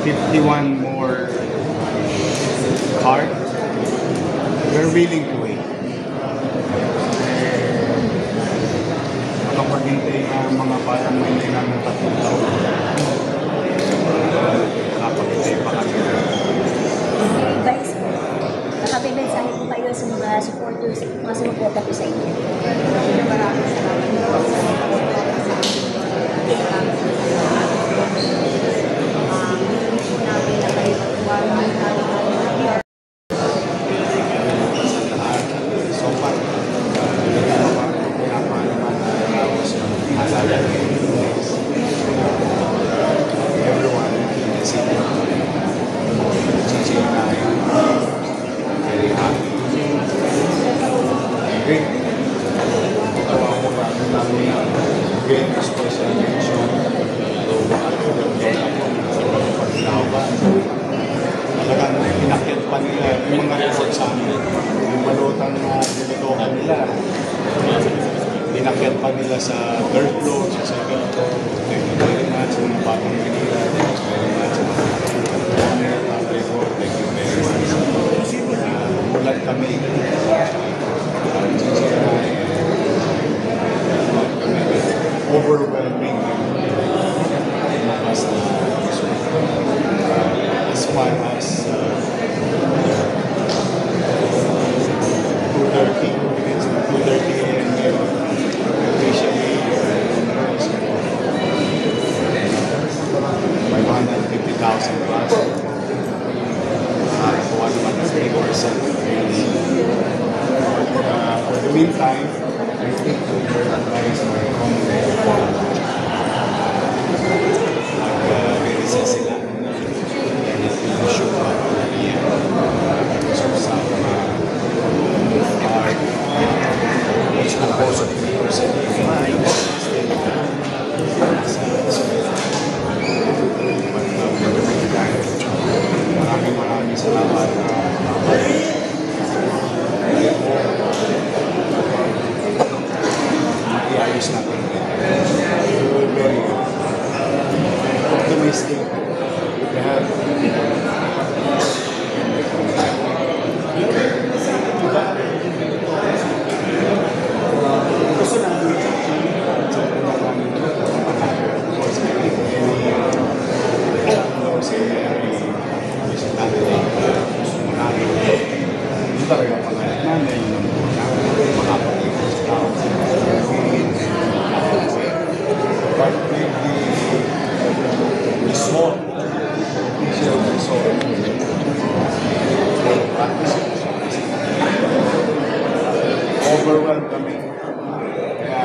51 more cards, we're willing to wait. Makapaghintay ng mga batang Maynila ng 3 taon. Nakapaghintay pa kami. Guys, nakabay mensahe po kayo sa mga supporters, mga sumuporta po sa inyo. Maraming salamat. Talagang pinakyat pa nila yung mga report sa amin. Yung balotang na nilutokan nila, pinakyat pa nila sa 3rd floor, sa 2nd floor. Thank you very much, mga batang Manila. Thank you very much, mga owner, thank you very much. Mulat kami. Overwhelming. As far as 2:30 minutes, 2:30 a.m. officially 550,000 plus. Kuha naman ng 3%. For the meantime, I think we're advised by mag-recess sila. Maraming salamat. Iayos natin. We're very optimistic. We have overwhelmed kami. Kaya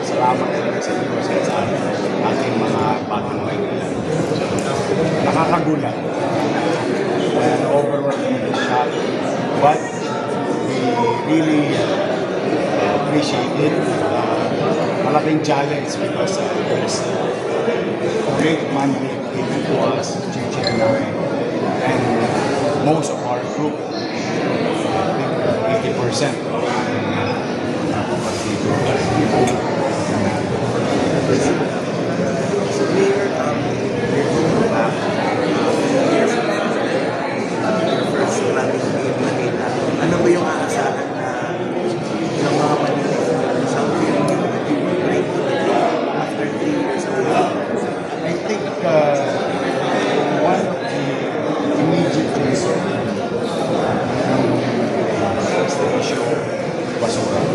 salamat sa inyo sa ating mga batang Maynila. Nakakagulat. And overwhelmed kami sa shock. But we really appreciate it. Malaking challenge because there's a great mandate given to us, JJ and I, and most of our group, I think 80%. Ano ba yung aasahan na ng mga Manila sa after 3 years of I think one of the immediate reasons is the issue of basura,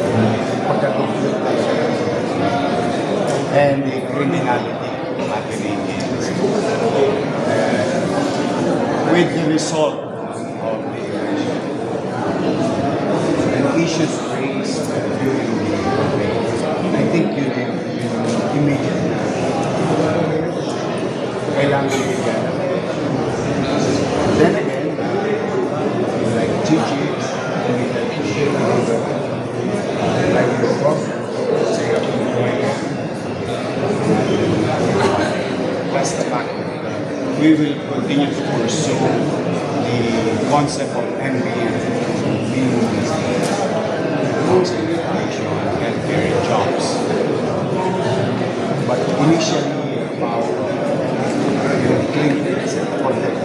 pagkatulog and the criminality happening with the result of the election and issues raised during the campaign. I think you immediately kailangan bigyan. Then again, like Gigi, like your problem, that's the fact. We will continue to pursue the concept of NBN being housing, education, healthcare, and jobs. But initially, about clean for the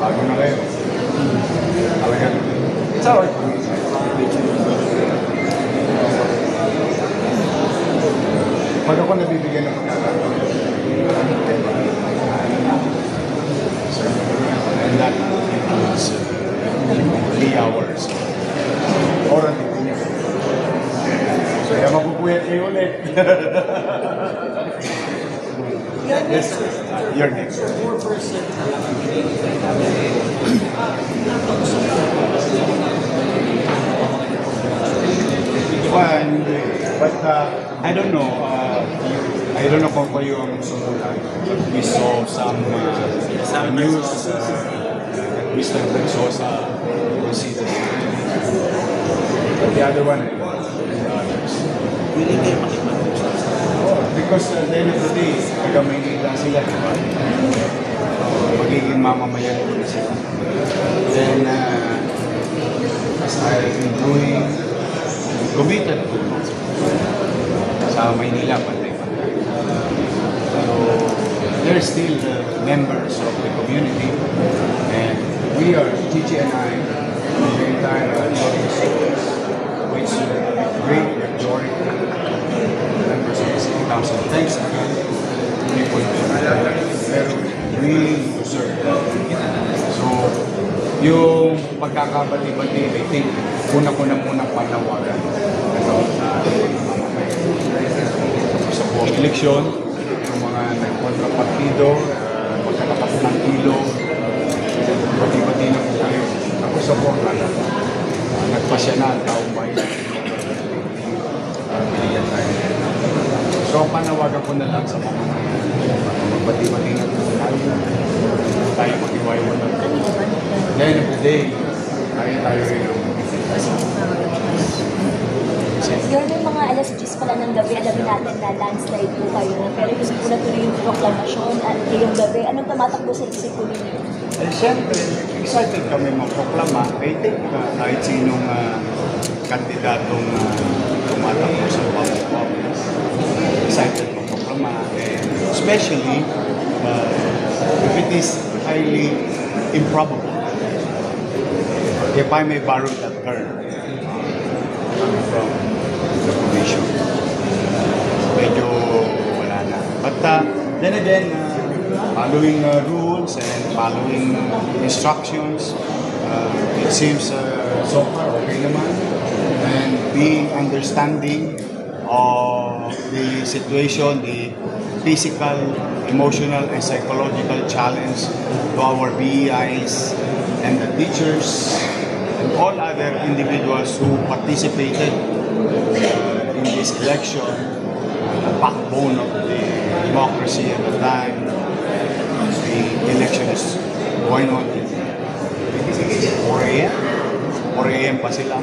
bago na kayo. Talagang, it's alright. Pag ako nabibigyan ng pagkakataon, and that includes 3 hours. Oras din niya. Kaya mapupuyat kayo ulit. Yes, you're next. Well, but I don't know. I don't know kung kayo ang sumulat. We saw some news that Mr. Bersosa proceeded. But the other one, Willing kayo makipag-usap sa because at the end of the day, taga Maynila sila, di ba? Magiging mamamayan ko sila. Then, as I've been doing, committed to sa Maynila, pantay-pantay. So, they're still members of the community, and we are, Gigi and I, the entire which great majority members of the city council. Thanks again, people very willing to serve. So, yung pagkakabati-bati, I think, una-una munang panawagan sa buong eleksyon, yung mga nagkontrapartido, magkakapit ng kilo, bati-bati na po kayo. Tapos sa buong nagpasya na ang taong bayan. Binigyan tayo. So, panawagan ko na lang sa mga magbati-bati na po tayo mag-iwaywag. At the end of the day, tayo rin ang Yun yung mga alas 10 pala ng gabi, alamin natin na landslide po kayo. Pero gusto ko na tuloy yung proklamasyon at ngayong gabi, anong tumatakbo sa isip ko ninyo? Eh, siyempre, excited kami magproklama. I think kahit sinong kandidatong tumatakbo sa office, excited magproklama. And especially, if it is highly improbable, if I may borrow that term, coming from the commission, medyo wala na. But then again, following rules and following instructions, it seems so far okay naman. And being understanding of the situation, the physical, emotional, and psychological challenge to our BEIs and the teachers and all other individuals who participated in this election, the backbone of the democracy at the time. The election is going on 4 a.m. 4 a.m. pa sila.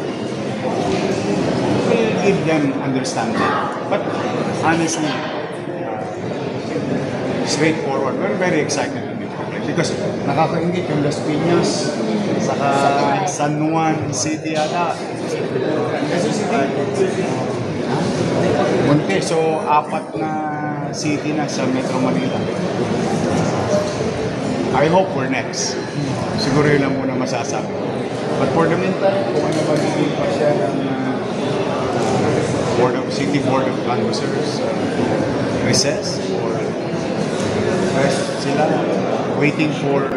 We'll give them understanding. But honestly, straightforward, we're very excited to be public because nakakaingit yung Las Piñas, saka San Juan City ata. Munti, so 4 na city na sa Metro Manila. I hope we're next. Siguro yun lang muna masasabi. But for the meantime, kung ano ba naging pa siya ng City Board of Canvassers recess or rest sila waiting for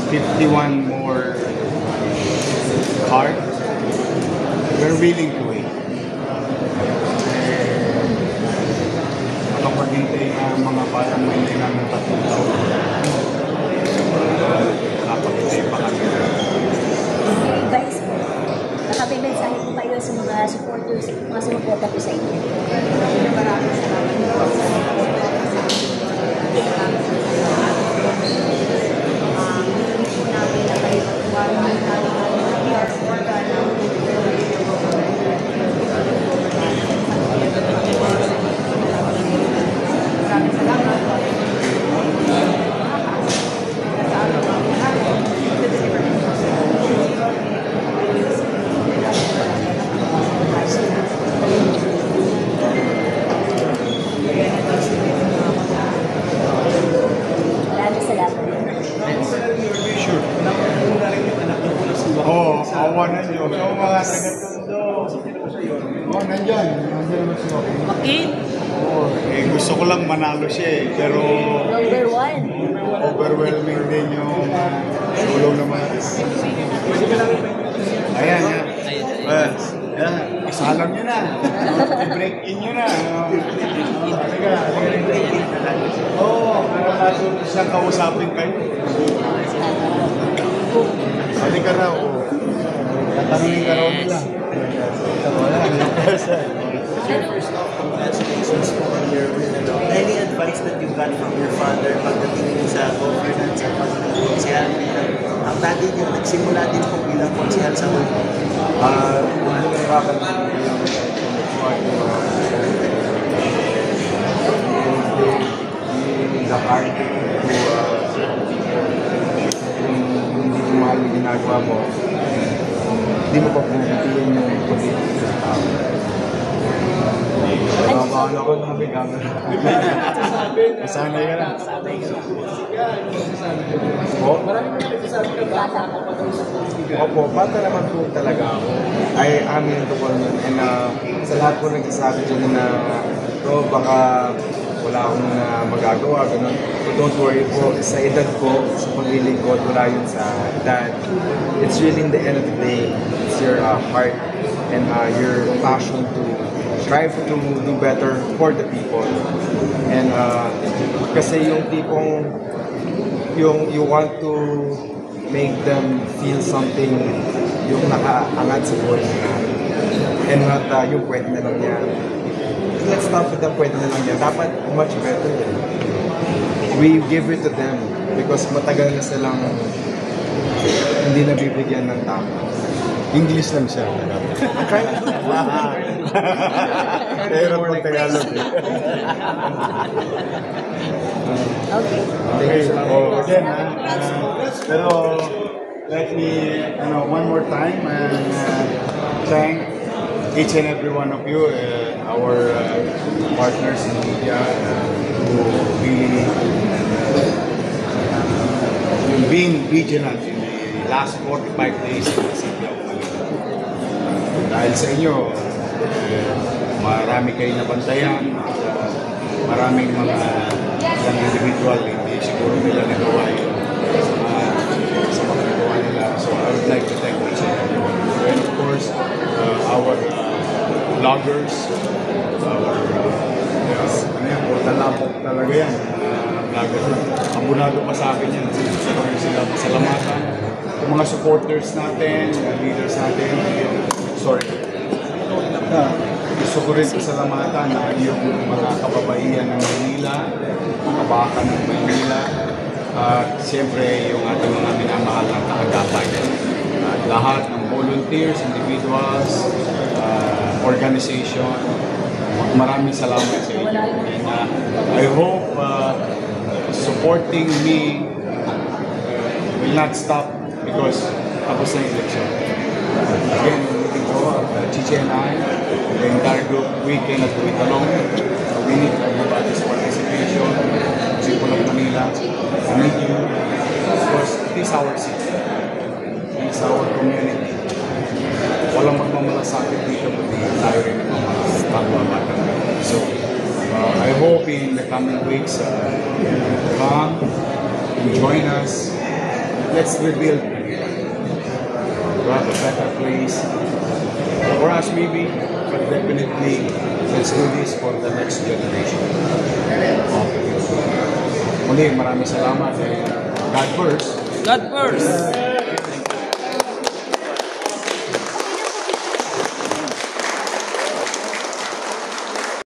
51 more cards. We're willing to wait. Nakapaghintay na mga batang Maynila ng 3 taon. Nakapaghintay pa kami. Vice po, nakapay mensahe po kayo sa mga supporters, mga sumuporta po sa inyo. Maraming salamat po sa hindi po namin na kayo magtuwala na your organ Maraming salamat. Yung mga taga-tondo. Oh, nandyan. Nandyan naman si Rocky. Bakit? Oo, gusto ko lang manalo siya eh. Pero Number one. overwhelming din yung tulong naman. Ayan, yan. Yan. Isalam nyo na. I-break in nyo na. Halika. Oo, para matuto siya kausapin kayo. Halika raw. Tatanungin ka raw nila. Congratulations for your win. Any advice that you got from your father pagdating sa governance at pagdating sa konsehal? Ang dati niyo, nagsimula din po bilang konsehal sa mga hindi mo mahal yung ginagawa mo, hindi mo pa pumipiliin yung pag-ibig sa tao. Babahan ako ng mga camera. Masanay ka na. Opo, bata naman po talaga ako. I amin ito po yun. And sa lahat po nagsasabi dyan na baka wala akong magagawa, ganun. But don't worry po, sa edad ko, sa paglilingkod, wala yun sa edad. It's really in the end of the day, it's your heart and your passion to strive to do better for the people. And kasi yung tipong, yung you want to make them feel something, yung nakaangat sa buhay nila. And not yung pwede na lang yan. Let's stop with the pwede na lang yan. Dapat much better. We give it to them because matagal na silang hindi nabibigyan ng tama. English lang siya. Pero pag Tagalog eh. Okay. Okay, again, pero let me, one more time thank each and every one of you, our partners in media who really being vigilant in the last 45 days in the city of Manila. Dahil sa inyo, marami kayo nabantayan, maraming mga young individual, hindi siguro nila nagawa yun sa mga nagawa nila. So I would like to thank each and every one. And of course, our vloggers, our talapok talaga yan. Vlogger. Abunado pa sa akin yan. Gusto ko rin sila pasalamatan. Yung mga supporters natin, leaders natin, sorry. Gusto ko rin pasalamatan yung mga kababaihan ng Manila, mga kabakan ng Manila, at siyempre yung ating mga minamahal ng kaagapay. Lahat ng volunteers, individuals, organization, maraming salamat sa inyo. And I hope supporting me will not stop because tapos na yung election. Again, meeting ko, Chiche and I, the entire group, we cannot do it alone. We need everybody's participation. People of Manila, we need you. Of course, it is our city. It is our community. Walang magmamalasakit dito kundi tayo rin magmamatan. So, I hope in the coming weeks, come and join us. Let's rebuild to have a better place for us maybe, but definitely let's do this for the next generation. Muli, maraming salamat. God first. God first.